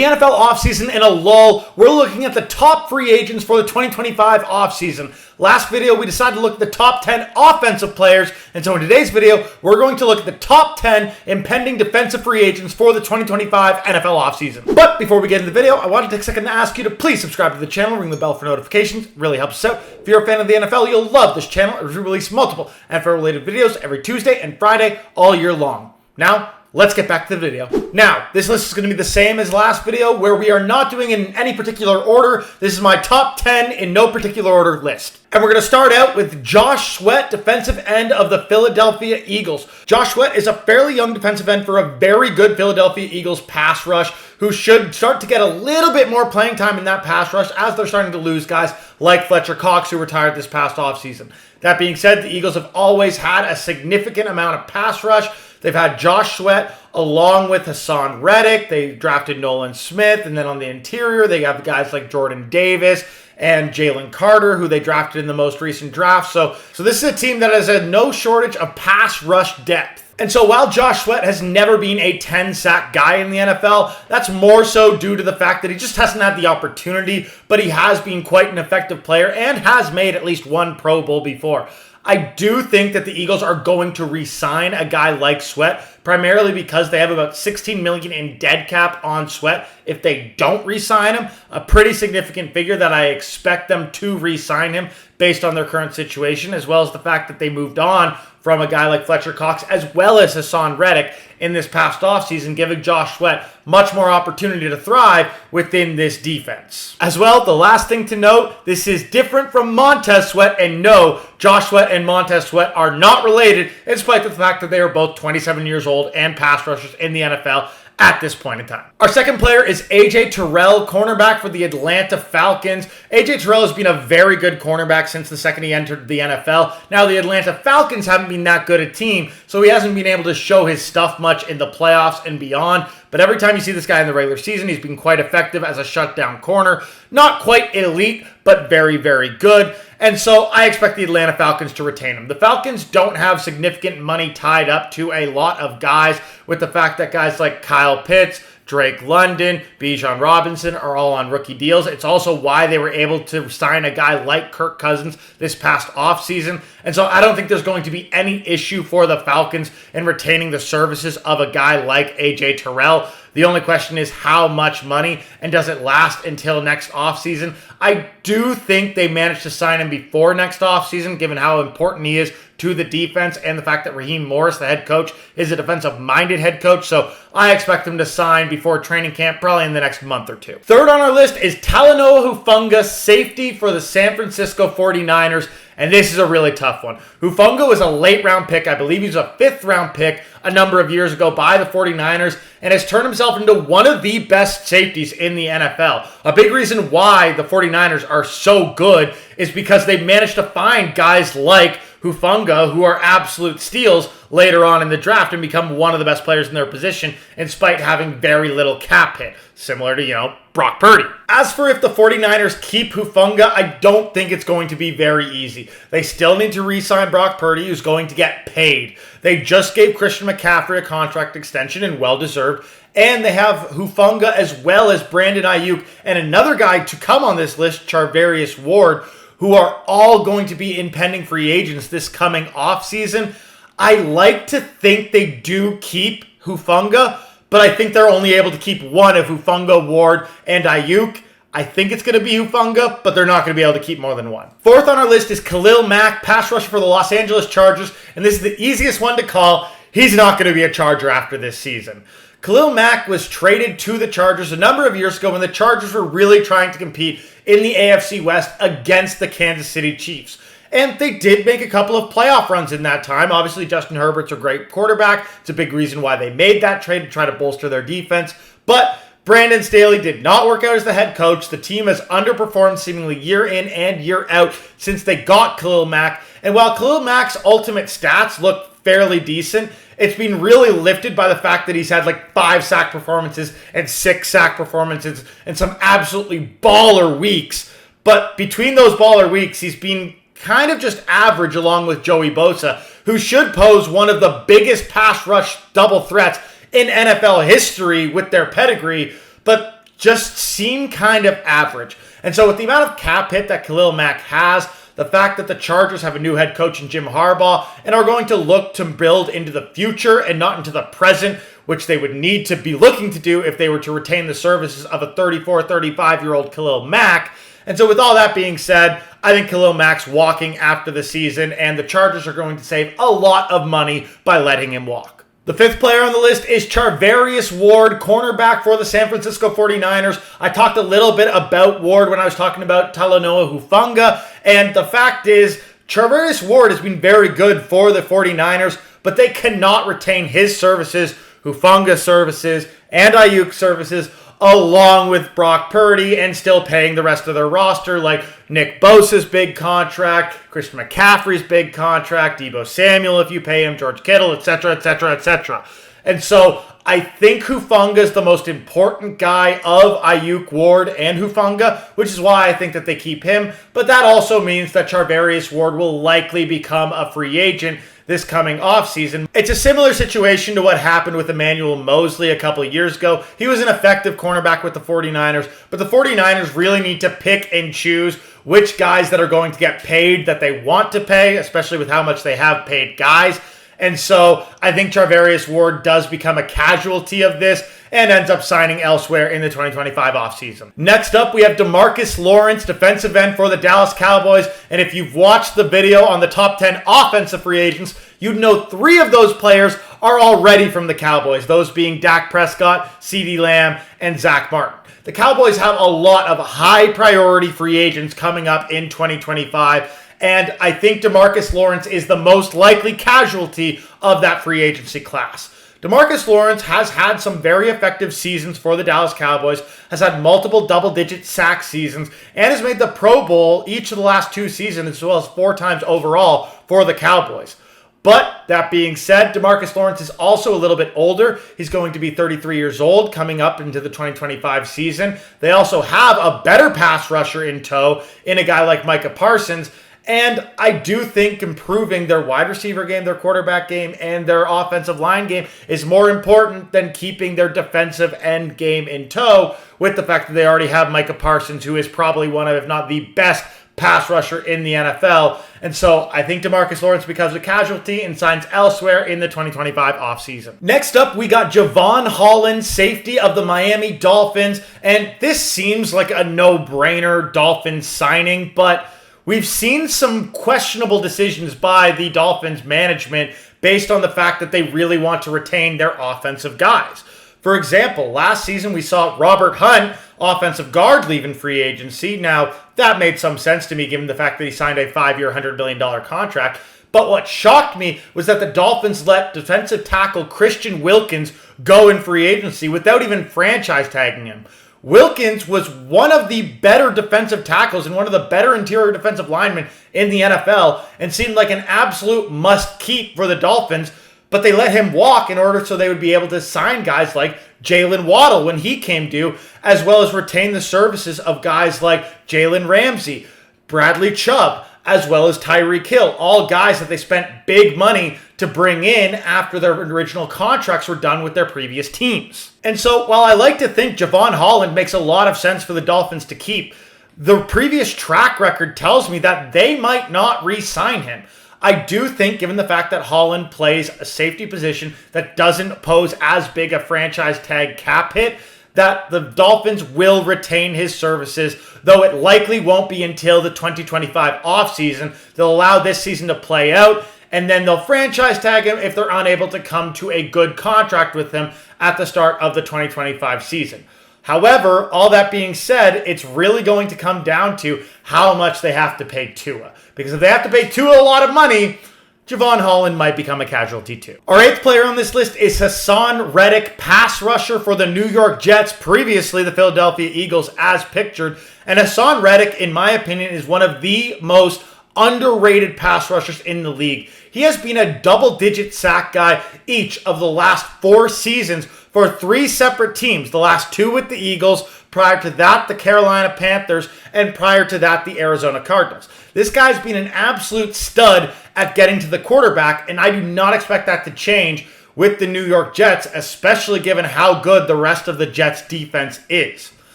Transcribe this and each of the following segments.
the NFL offseason in a lull, we're looking at the top free agents for the 2025 offseason. Last video, we decided to look at the top 10 offensive players, and so in today's video, we're going to look at the top 10 impending defensive free agents for the 2025 NFL offseason. But before we get into the video, I want to take a second to ask you to please subscribe to the channel, ring the bell for notifications. It really helps us out. If you're a fan of the NFL, you'll love this channel as we release multiple NFL-related videos every Tuesday and Friday all year long. Now, let's get back to the video. Now, this list is going to be the same as last video where we are not doing it in any particular order. This is my top 10 in no particular order list. And we're going to start out with Josh Sweat, defensive end of the Philadelphia Eagles. Josh Sweat is a fairly young defensive end for a very good Philadelphia Eagles pass rush who should start to get a little bit more playing time in that pass rush as they're starting to lose guys like Fletcher Cox who retired this past offseason. That being said, the Eagles have always had a significant amount of pass rush. They've had Josh Sweat along with Hassan Reddick. They drafted Nolan Smith. And then on the interior, they have guys like Jordan Davis and Jalen Carter, who they drafted in the most recent draft. So this is a team that has had no shortage of pass rush depth. And so while Josh Sweat has never been a 10-sack guy in the NFL, that's more so due to the fact that he just hasn't had the opportunity, but he has been quite an effective player and has made at least one Pro Bowl before. I do think that the Eagles are going to re-sign a guy like Sweat, primarily because they have about $16 million in dead cap on Sweat if they don't re-sign him. A pretty significant figure that I expect them to re-sign him based on their current situation, as well as the fact that they moved on from a guy like Fletcher Cox, as well as Hassan Reddick in this past offseason, giving Josh Sweat much more opportunity to thrive within this defense. As well, the last thing to note, this is different from Montez Sweat, and no, Josh Sweat and Montez Sweat are not related, in spite of the fact that they are both 27 years old and pass rushers in the NFL at this point in time. Our second player is A.J. Terrell, cornerback for the Atlanta Falcons. A.J. Terrell has been a very good cornerback since the second he entered the NFL. Now, the Atlanta Falcons haven't been that good a team, so he hasn't been able to show his stuff much in the playoffs and beyond. But every time you see this guy in the regular season, he's been quite effective as a shutdown corner. Not quite elite, but very, very good. And so I expect the Atlanta Falcons to retain him. The Falcons don't have significant money tied up to a lot of guys, with the fact that guys like Kyle Pitts, Drake London, Bijan Robinson are all on rookie deals. It's also why they were able to sign a guy like Kirk Cousins this past offseason. And so I don't think there's going to be any issue for the Falcons in retaining the services of a guy like A.J. Terrell. The only question is how much money, and does it last until next offseason? I do think they managed to sign him before next offseason, given how important he is to the defense and the fact that Raheem Morris, the head coach, is a defensive-minded head coach. So I expect him to sign before training camp, probably in the next month or two. Third on our list is Talanoa Hufanga, safety for the San Francisco 49ers. And this is a really tough one. Hufanga was a late-round pick. I believe he was a fifth-round pick a number of years ago by the 49ers and has turned himself into one of the best safeties in the NFL. A big reason why the 49ers are so good is because they managed to find guys like Hufanga, who are absolute steals later on in the draft and become one of the best players in their position, in spite of having very little cap hit, similar to, Brock Purdy. As for if the 49ers keep Hufanga, I don't think it's going to be very easy. They still need to re-sign Brock Purdy, who's going to get paid. They just gave Christian McCaffrey a contract extension, and well-deserved. And they have Hufanga as well as Brandon Ayuk and another guy to come on this list, Charvarius Ward, who are all going to be impending free agents this coming offseason. I like to think they do keep Hufanga, but I think they're only able to keep one of Hufanga, Ward, and Ayuk. I think it's going to be Hufanga, but they're not going to be able to keep more than one. Fourth on our list is Khalil Mack, pass rusher for the Los Angeles Chargers, and this is the easiest one to call. He's not going to be a Charger after this season. Khalil Mack was traded to the Chargers a number of years ago when the Chargers were really trying to compete in the AFC West against the Kansas City Chiefs. And they did make a couple of playoff runs in that time. Obviously, Justin Herbert's a great quarterback. It's a big reason why they made that trade, to try to bolster their defense. But Brandon Staley did not work out as the head coach. The team has underperformed seemingly year in and year out since they got Khalil Mack. And while Khalil Mack's ultimate stats look fairly decent, it's been really lifted by the fact that he's had like 5 sack performances and 6 sack performances and some absolutely baller weeks. But between those baller weeks, he's been kind of just average along with Joey Bosa, who should pose one of the biggest pass rush double threats in NFL history with their pedigree. But just seem kind of average. And so with the amount of cap hit that Khalil Mack has, the fact that the Chargers have a new head coach in Jim Harbaugh and are going to look to build into the future and not into the present, which they would need to be looking to do if they were to retain the services of a 34, 35-year-old Khalil Mack. And so with all that being said, I think Khalil Mack's walking after the season, and the Chargers are going to save a lot of money by letting him walk. The fifth player on the list is Charvarius Ward, cornerback for the San Francisco 49ers. I talked a little bit about Ward when I was talking about Talanoa Hufanga, and the fact is Charvarius Ward has been very good for the 49ers, but they cannot retain his services, Hufanga's services, and Ayuk's services, along with Brock Purdy, and still paying the rest of their roster, like Nick Bosa's big contract, Christian McCaffrey's big contract, Deebo Samuel if you pay him, George Kittle, etc., etc., etc. And so I think Hufanga is the most important guy of Ayuk, Ward, and Hufanga, which is why I think that they keep him. But that also means that Charvarius Ward will likely become a free agent this coming offseason. It's a similar situation to what happened with Emmanuel Mosley a couple of years ago. He was an effective cornerback with the 49ers, but the 49ers really need to pick and choose which guys that are going to get paid that they want to pay, especially with how much they have paid guys. And so I think Charvarius Ward does become a casualty of this and ends up signing elsewhere in the 2025 offseason. Next up, we have DeMarcus Lawrence, defensive end for the Dallas Cowboys. And if you've watched the video on the top 10 offensive free agents, you'd know 3 of those players are already from the Cowboys, those being Dak Prescott, CeeDee Lamb, and Zach Martin. The Cowboys have a lot of high-priority free agents coming up in 2025, and I think DeMarcus Lawrence is the most likely casualty of that free agency class. DeMarcus Lawrence has had some very effective seasons for the Dallas Cowboys, has had multiple double-digit sack seasons, and has made the Pro Bowl each of the last 2 seasons, as well as 4 times overall for the Cowboys. But that being said, DeMarcus Lawrence is also a little bit older. He's going to be 33 years old coming up into the 2025 season. They also have a better pass rusher in tow in a guy like Micah Parsons. And I do think improving their wide receiver game, their quarterback game, and their offensive line game is more important than keeping their defensive end game in tow, with the fact that they already have Micah Parsons, who is probably one of, if not the best pass rusher in the NFL. And so I think DeMarcus Lawrence becomes a casualty and signs elsewhere in the 2025 offseason. Next up, we got Javon Holland, safety of the Miami Dolphins. And this seems like a no-brainer Dolphins signing, but we've seen some questionable decisions by the Dolphins management based on the fact that they really want to retain their offensive guys. For example, last season we saw Robert Hunt, offensive guard, leaving free agency. Now, that made some sense to me given the fact that he signed a 5-year, $100 million contract. But what shocked me was that the Dolphins let defensive tackle Christian Wilkins go in free agency without even franchise tagging him. Wilkins was one of the better defensive tackles and one of the better interior defensive linemen in the NFL and seemed like an absolute must-keep for the Dolphins, but they let him walk in order so they would be able to sign guys like Jalen Waddle when he came due, as well as retain the services of guys like Jalen Ramsey, Bradley Chubb, as well as Tyreek Hill, all guys that they spent big money to bring in after their original contracts were done with their previous teams. And so while I like to think Javon Holland makes a lot of sense for the Dolphins to keep, the previous track record tells me that they might not re-sign him. I do think, given the fact that Holland plays a safety position that doesn't pose as big a franchise tag cap hit, that the Dolphins will retain his services, though it likely won't be until the 2025 offseason. They'll allow this season to play out, and then they'll franchise tag him if they're unable to come to a good contract with him at the start of the 2025 season. However, all that being said, it's really going to come down to how much they have to pay Tua. Because if they have to pay Tua a lot of money, Javon Holland might become a casualty too. Our 8th player on this list is Hassan Reddick, pass rusher for the New York Jets, previously the Philadelphia Eagles as pictured. And Hassan Reddick, in my opinion, is one of the most underrated pass rushers in the league. He has been a double-digit sack guy each of the last 4 seasons for 3 separate teams. The last 2 with the Eagles, prior to that the Carolina Panthers, and prior to that the Arizona Cardinals. This guy's been an absolute stud at getting to the quarterback, and I do not expect that to change with the New York Jets, especially given how good the rest of the Jets defense is.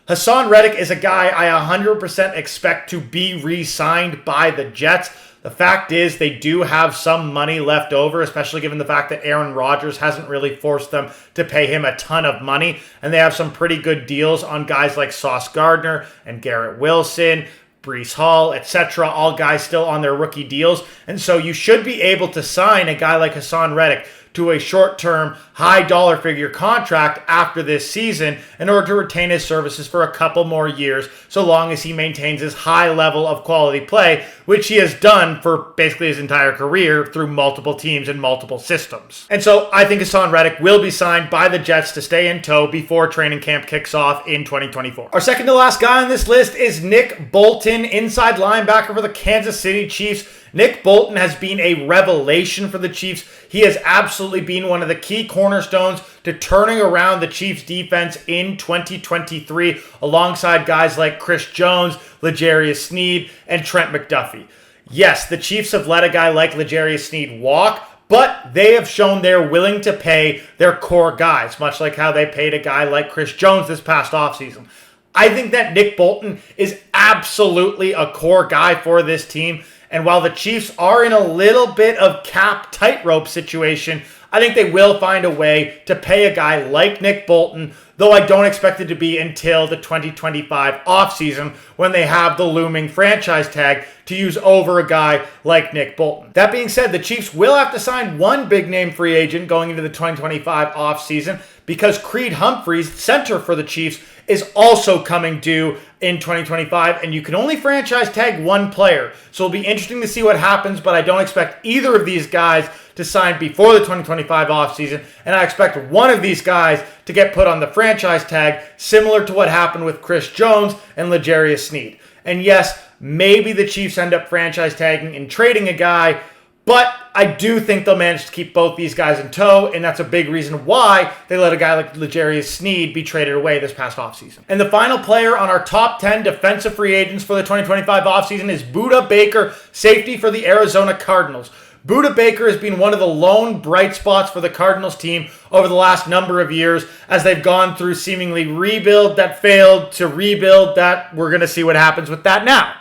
Hassan Reddick is a guy I 100% expect to be re-signed by the Jets. The fact is they do have some money left over, especially given the fact that Aaron Rodgers hasn't really forced them to pay him a ton of money. And they have some pretty good deals on guys like Sauce Gardner and Garrett Wilson, Breece Hall, etc., all guys still on their rookie deals. And so you should be able to sign a guy like Hassan Reddick to a short-term, high dollar figure contract after this season in order to retain his services for a couple more years, so long as he maintains his high level of quality play, which he has done for basically his entire career through multiple teams and multiple systems. And so I think Hassan Reddick will be signed by the Jets to stay in tow before training camp kicks off in 2024. Our second to last guy on this list is Nick Bolton, inside linebacker for the Kansas City Chiefs. Nick Bolton has been a revelation for the Chiefs. He has absolutely been one of the key cornerstones to turning around the Chiefs defense in 2023 alongside guys like Chris Jones, L'Jarius Sneed, and Trent McDuffie. Yes, the Chiefs have let a guy like L'Jarius Sneed walk, but they have shown they're willing to pay their core guys, much like how they paid a guy like Chris Jones this past offseason. I think that Nick Bolton is absolutely a core guy for this team. And while the Chiefs are in a little bit of cap tightrope situation, I think they will find a way to pay a guy like Nick Bolton, though I don't expect it to be until the 2025 offseason when they have the looming franchise tag to use over a guy like Nick Bolton. That being said, the Chiefs will have to sign one big-name free agent going into the 2025 offseason because Creed Humphreys, center for the Chiefs, is also coming due in 2025, and you can only franchise tag one player. So it'll be interesting to see what happens, but I don't expect either of these guys to sign before the 2025 offseason, and I expect one of these guys to get put on the franchise tag, similar to what happened with Chris Jones and L'Jarius Sneed. And yes, maybe the Chiefs end up franchise tagging and trading a guy, but I do think they'll manage to keep both these guys in tow, and that's a big reason why they let a guy like L'Jarius Sneed be traded away this past offseason. And the final player on our top 10 defensive free agents for the 2025 offseason is Budda Baker, safety for the Arizona Cardinals. Budda Baker has been one of the lone bright spots for the Cardinals team over the last number of years as they've gone through seemingly rebuild that failed to rebuild that we're going to see what happens with that now.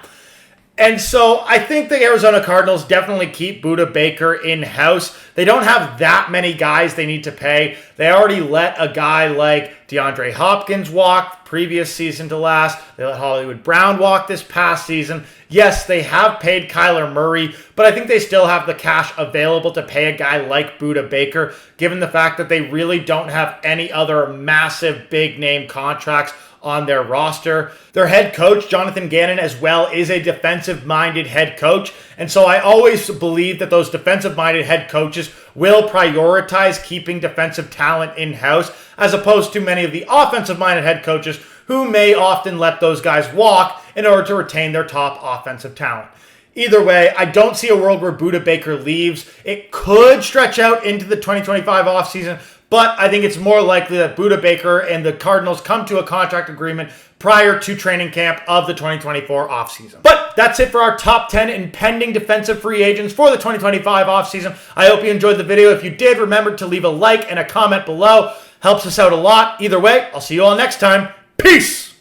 And so I think the Arizona Cardinals definitely keep Budda Baker in-house. They don't have that many guys they need to pay. They already let a guy like DeAndre Hopkins walk previous season to last. They let Hollywood Brown walk this past season. Yes, they have paid Kyler Murray, but I think they still have the cash available to pay a guy like Budda Baker, given the fact that they really don't have any other massive big-name contracts on their roster. Their head coach, Jonathan Gannon, as well, is a defensive-minded head coach. And so I always believe that those defensive-minded head coaches will prioritize keeping defensive talent in-house, as opposed to many of the offensive-minded head coaches who may often let those guys walk in order to retain their top offensive talent. Either way, I don't see a world where Budda Baker leaves. It could stretch out into the 2025 offseason, but I think it's more likely that Budda Baker and the Cardinals come to a contract agreement prior to training camp of the 2024 offseason. But that's it for our top 10 impending defensive free agents for the 2025 offseason. I hope you enjoyed the video. If you did, remember to leave a like and a comment below. Helps us out a lot. Either way, I'll see you all next time. Peace!